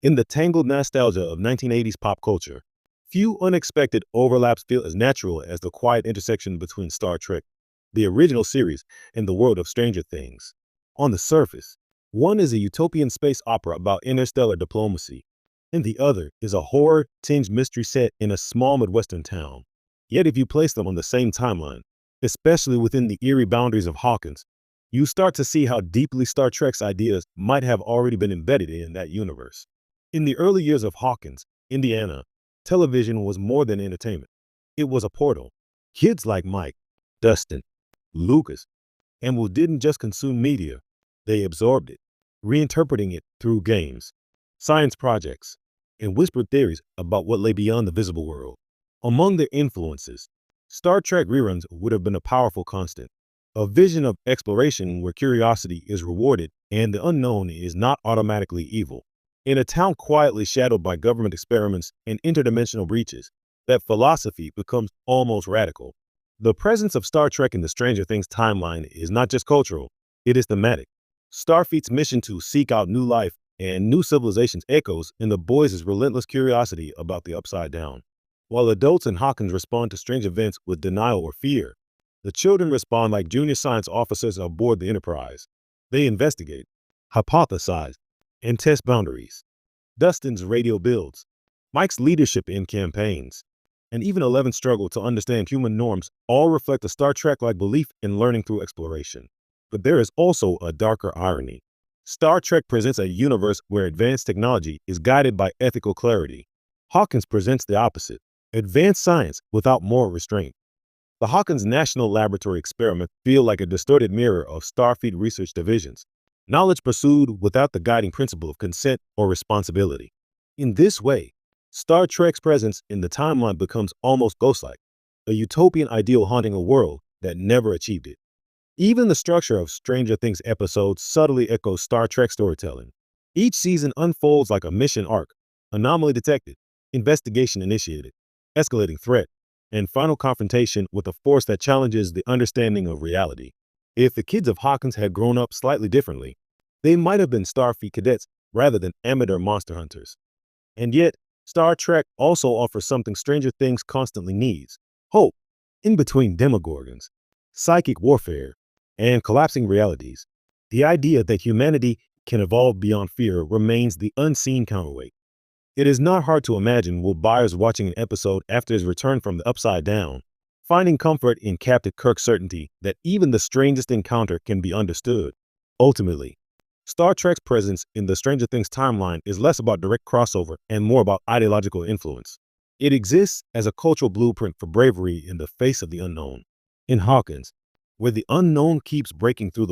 In the tangled nostalgia of 1980s pop culture, few unexpected overlaps feel as natural as the quiet intersection between Star Trek, the original series, and the world of Stranger Things. On the surface, one is a utopian space opera about interstellar diplomacy, and the other is a horror-tinged mystery set in a small Midwestern town. Yet if you place them on the same timeline, especially within the eerie boundaries of Hawkins, you start to see how deeply Star Trek's ideas might have already been embedded in that universe. In the early years of Hawkins, Indiana, television was more than entertainment. It was a portal. Kids like Mike, Dustin, Lucas, and Will didn't just consume media, they absorbed it, reinterpreting it through games, science projects, and whispered theories about what lay beyond the visible world. Among their influences, Star Trek reruns would have been a powerful constant, a vision of exploration where curiosity is rewarded and the unknown is not automatically evil. In a town quietly shadowed by government experiments and interdimensional breaches, that philosophy becomes almost radical. The presence of Star Trek in the Stranger Things timeline is not just cultural, it is thematic. Starfleet's mission to seek out new life and new civilizations echoes in the boys' relentless curiosity about the Upside Down. While adults in Hawkins respond to strange events with denial or fear, the children respond like junior science officers aboard the Enterprise. They investigate, hypothesize, and test boundaries. Dustin's radio builds, Mike's leadership in campaigns, and even Eleven's struggle to understand human norms all reflect a Star Trek-like belief in learning through exploration. But there is also a darker irony. Star Trek presents a universe where advanced technology is guided by ethical clarity. Hawkins presents the opposite, advanced science without moral restraint. The Hawkins National Laboratory experiments feel like a distorted mirror of Starfleet research divisions, knowledge pursued without the guiding principle of consent or responsibility. In this way, Star Trek's presence in the timeline becomes almost ghost-like, a utopian ideal haunting a world that never achieved it. Even the structure of Stranger Things episodes subtly echoes Star Trek storytelling. Each season unfolds like a mission arc, anomaly detected, investigation initiated, escalating threat, and final confrontation with a force that challenges the understanding of reality. If the kids of Hawkins had grown up slightly differently, they might have been Starfleet cadets rather than amateur monster hunters. And yet, Star Trek also offers something Stranger Things constantly needs: hope. In between demogorgons, psychic warfare, and collapsing realities, the idea that humanity can evolve beyond fear remains the unseen counterweight. It is not hard to imagine Will Byers watching an episode after his return from the Upside Down, finding comfort in Captain Kirk's certainty that even the strangest encounter can be understood. Ultimately, Star Trek's presence in the Stranger Things timeline is less about direct crossover and more about ideological influence. It exists as a cultural blueprint for bravery in the face of the unknown. In Hawkins, where the unknown keeps breaking through the